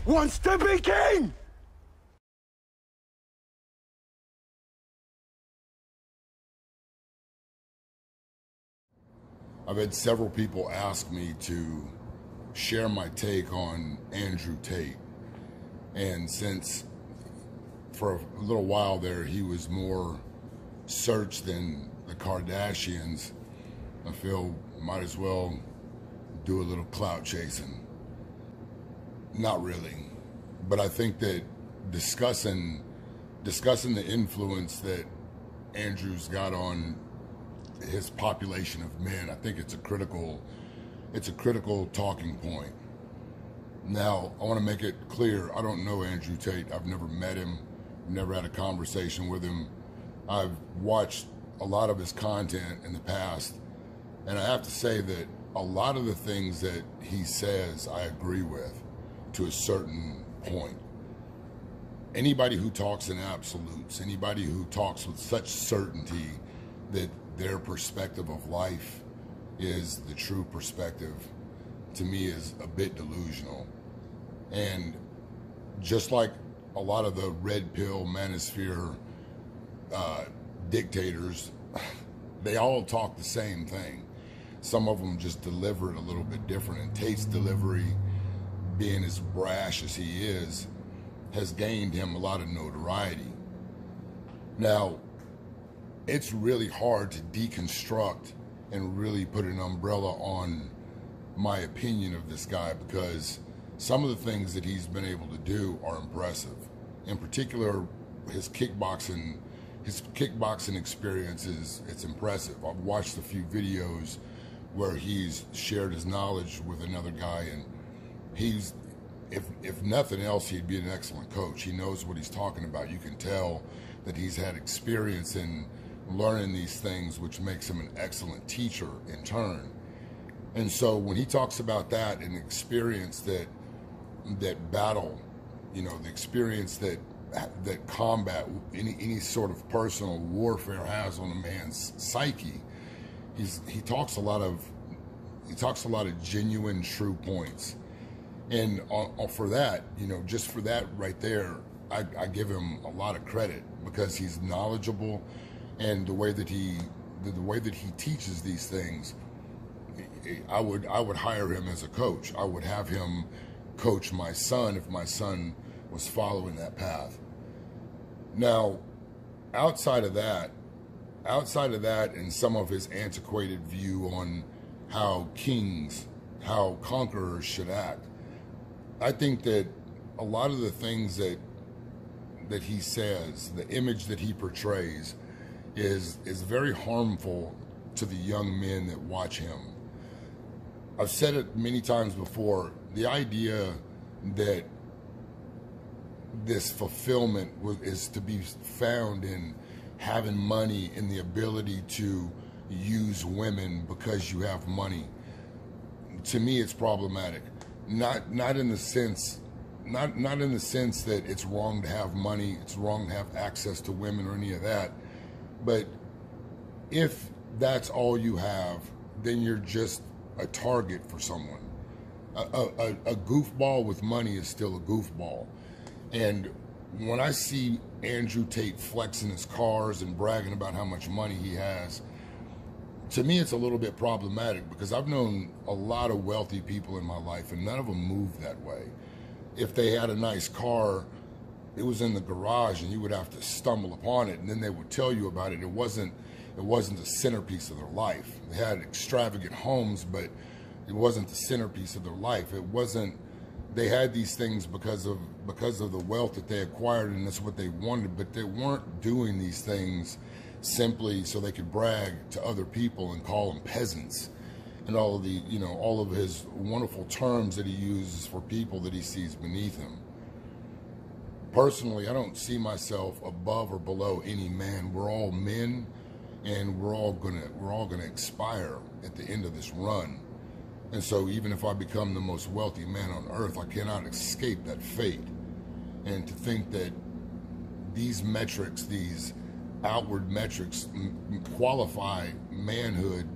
wants to be king! I've had several people ask me to share my take on Andrew Tate. And since for a little while there he was more searched than the Kardashians, I feel might as well do a little clout chasing. Not really. But I think that discussing the influence that Andrew's got on his population of men, I think it's a critical talking point. Now, I want to make it clear, I don't know Andrew Tate. I've never met him, never had a conversation with him. I've watched a lot of his content in the past, and I have to say that a lot of the things that he says I agree with to a certain point. Anybody who talks in absolutes, anybody who talks with such certainty that their perspective of life is the true perspective, to me is a bit delusional. And just like a lot of the red pill manosphere dictators, they all talk the same thing. Some of them just deliver it a little bit different, and Tate's delivery, being as brash as he is, has gained him a lot of notoriety. Now, it's really hard to deconstruct and really put an umbrella on my opinion of this guy, because some of the things that he's been able to do are impressive. In particular, his kickboxing experience it's impressive. I've watched a few videos where he's shared his knowledge with another guy, and he's, if nothing else, he'd be an excellent coach. He knows what he's talking about. You can tell that he's had experience in learning these things, which makes him an excellent teacher in turn. And so when he talks about that and experience that battle, you know, the experience that combat, any sort of personal warfare has on a man's psyche, he talks a lot of genuine, true points. And for that, you know, just for that right there, I give him a lot of credit, because he's knowledgeable, and the way that he teaches these things, I would hire him as a coach. I would have him coach my son if my son was following that path. Now, outside of that, and some of his antiquated view on how conquerors should act, I think that a lot of the things that he says, the image that he portrays, is very harmful to the young men that watch him. I've said it many times before, the idea that this fulfillment is to be found in having money and the ability to use women because you have money, to me it's problematic. Not in the sense that it's wrong to have money, it's wrong to have access to women or any of that. But if that's all you have, then you're just a target for someone. A goofball with money is still a goofball. And when I see Andrew Tate flexing his cars and bragging about how much money he has, to me it's a little bit problematic, because I've known a lot of wealthy people in my life, and none of them move that way. If they had a nice car, it was in the garage and you would have to stumble upon it, and then they would tell you about it. It wasn't the centerpiece of their life. They had extravagant homes, but it wasn't the centerpiece of their life. It wasn't, they had these things because of the wealth that they acquired, and that's what they wanted, but they weren't doing these things simply so they could brag to other people and call them peasants, and all of the, you know, all of his wonderful terms that he uses for people that he sees beneath him. Personally, I don't see myself above or below any man. We're all men, and we're all gonna expire at the end of this run. And so even if I become the most wealthy man on earth, I cannot escape that fate. And to think that these metrics, these outward metrics, qualify manhood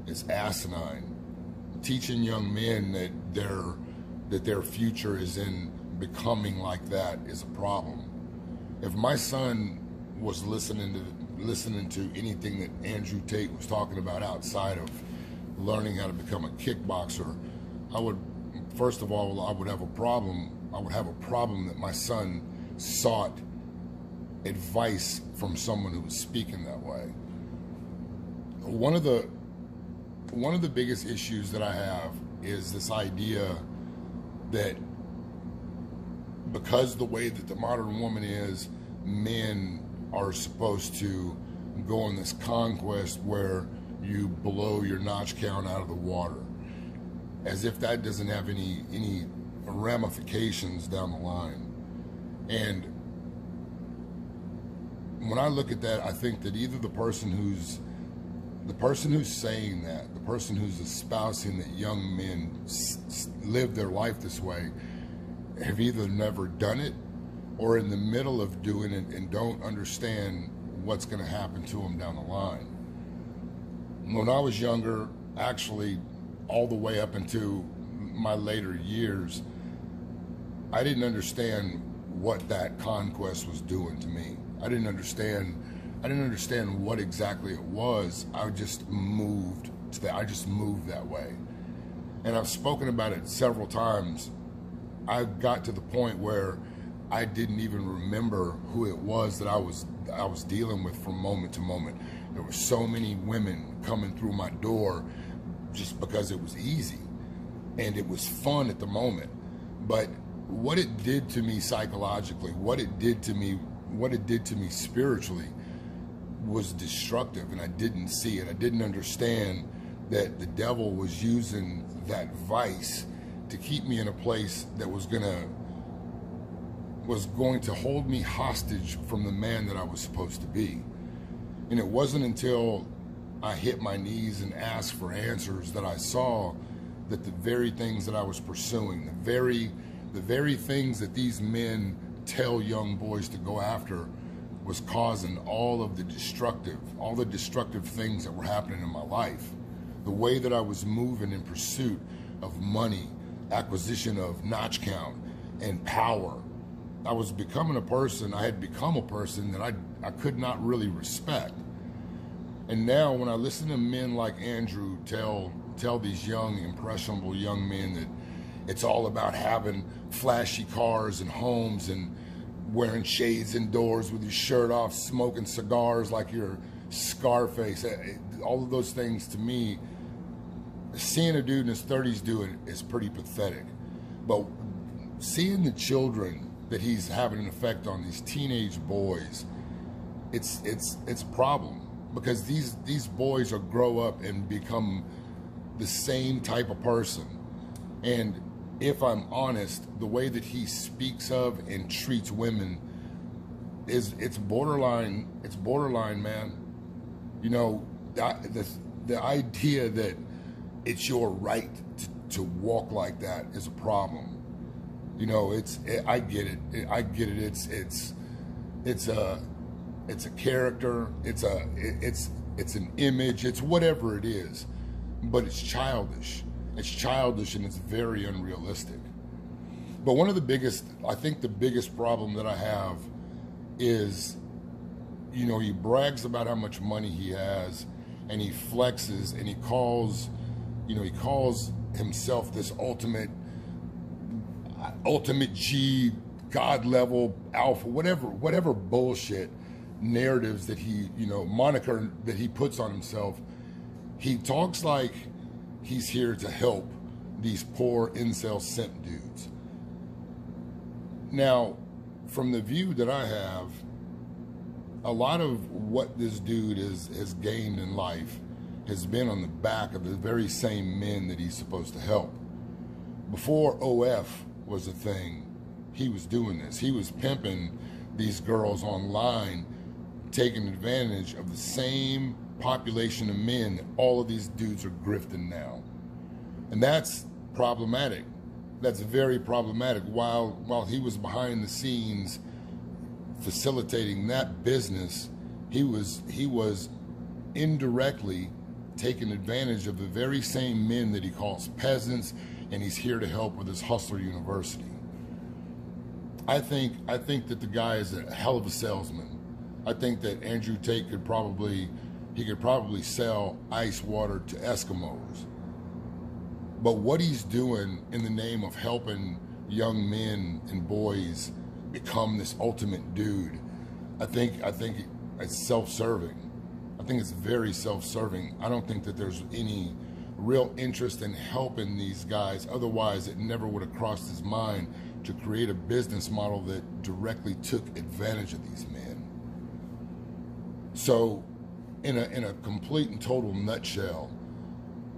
is asinine. Teaching young men that their future is in becoming like that is a problem. If my son was listening to anything that Andrew Tate was talking about outside of learning how to become a kickboxer, I would, first of all, I would have a problem. I would have a problem that my son sought advice from someone who was speaking that way. One of the biggest issues that I have is this idea that because the way that the modern woman is, men are supposed to go on this conquest where you blow your notch count out of the water, as if that doesn't have any ramifications down the line. And when I look at that, I think that either the person who's saying that, the person who's espousing that young men live their life this way, have either never done it or in the middle of doing it and don't understand what's going to happen to them down the line. When I was younger, actually all the way up into my later years, I didn't understand what that conquest was doing to me. I didn't understand what exactly it was. I just moved to that. I just moved that way. And I've spoken about it several times. I got to the point where I didn't even remember who it was that I was dealing with from moment to moment. There were so many women coming through my door just because it was easy and it was fun at the moment. But what it did to me psychologically, what it did to me spiritually was destructive, and I didn't see it. I didn't understand that the devil was using that vice to keep me in a place that was going to hold me hostage from the man that I was supposed to be. And it wasn't until I hit my knees and asked for answers that I saw that the very things that I was pursuing, the very things that these men tell young boys to go after, was causing all the destructive things that were happening in my life. The way that I was moving in pursuit of money, acquisition of notch count, and power. I was becoming a person, I had become a person that I could not really respect. And now when I listen to men like Andrew tell these young, impressionable young men that it's all about having flashy cars and homes and wearing shades indoors with your shirt off, smoking cigars like you're Scarface, all of those things, to me, seeing a dude in his 30s do it is pretty pathetic. But seeing the children that he's having an effect on, these teenage boys, it's a problem, because these boys will grow up and become the same type of person. And if I'm honest, the way that he speaks of and treats women it's borderline, man. You know, the idea that it's your right to walk like that is a problem. You know, I get it. It's a character. It's an image. It's whatever it is, but it's childish. It's childish and it's very unrealistic. But one of the biggest, I think the biggest problem that I have is, you know, he brags about how much money he has and he flexes and he calls himself this ultimate G, God level alpha, whatever bullshit narratives that he, moniker that he puts on himself. He talks like he's here to help these poor incel simp dudes. Now, from the view that I have, a lot of what this dude has gained in life has been on the back of the very same men that he's supposed to help. Before OF was a thing, he was doing this. He was pimping these girls online, taking advantage of the same population of men that all of these dudes are grifting now. And that's problematic. That's very problematic. While he was behind the scenes facilitating that business, he was indirectly taking advantage of the very same men that he calls peasants, and he's here to help with his Hustler University. I think that the guy is a hell of a salesman. I think that Andrew Tate could probably sell ice water to Eskimos. But what he's doing in the name of helping young men and boys become this ultimate dude, I think it's self-serving. I think it's very self-serving. I don't think that there's any real interest in helping these guys. Otherwise, it never would have crossed his mind to create a business model that directly took advantage of these men. So, in a complete and total nutshell,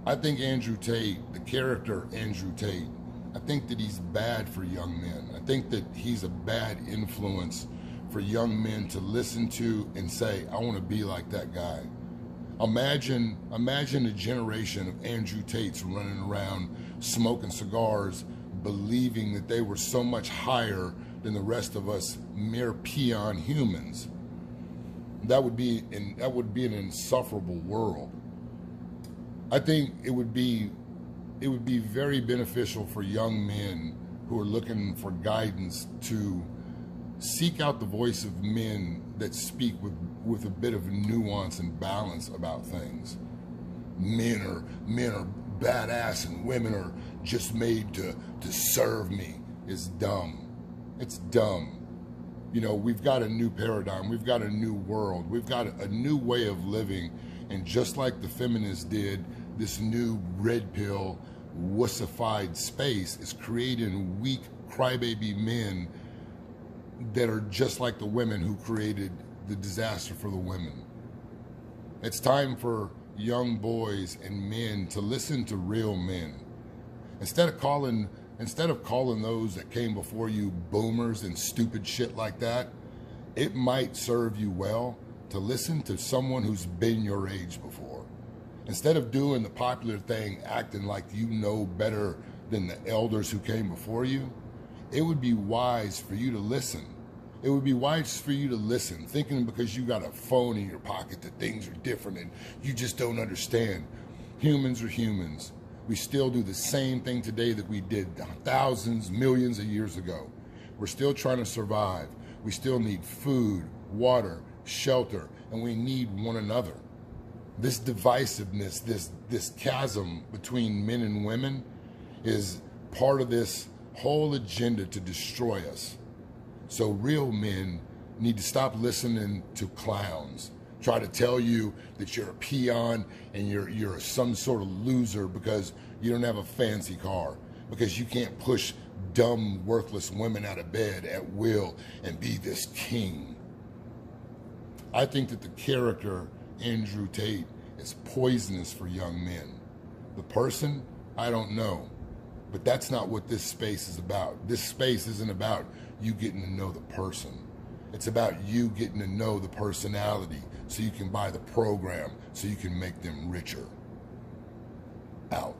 I think Andrew Tate, the character Andrew Tate, I think that he's bad for young men. I think that he's a bad influence for young men to listen to and say, I want to be like that guy. Imagine a generation of Andrew Tates running around smoking cigars, believing that they were so much higher than the rest of us mere peon humans. That would be an insufferable world. I think it would be very beneficial for young men who are looking for guidance to seek out the voice of men that speak with a bit of nuance and balance about things. Men are badass and women are just made to serve me. It's dumb. It's dumb. You know, we've got a new paradigm. We've got a new world. We've got a new way of living. And just like the feminists did, this new red pill, wussified space is creating weak crybaby men that are just like the women who created the disaster for the women. It's time for young boys and men to listen to real men. Instead of calling those that came before you boomers and stupid shit like that, it might serve you well to listen to someone who's been your age before. Instead of doing the popular thing, acting like you know better than the elders who came before you, it would be wise for you to listen. It would be wise for you to listen, thinking because you got a phone in your pocket that things are different and you just don't understand. Humans are humans. We still do the same thing today that we did thousands, millions of years ago. We're still trying to survive. We still need food, water, shelter, and we need one another. This divisiveness, this chasm between men and women is part of this whole agenda to destroy us. So real men need to stop listening to clowns. Try to tell you that you're a peon and you're some sort of loser because you don't have a fancy car, because you can't push dumb, worthless women out of bed at will and be this king. I think that the character Andrew Tate is poisonous for young men. The person, I don't know. But that's not what this space is about. This space isn't about you getting to know the person. It's about you getting to know the personality so you can buy the program so you can make them richer. Out.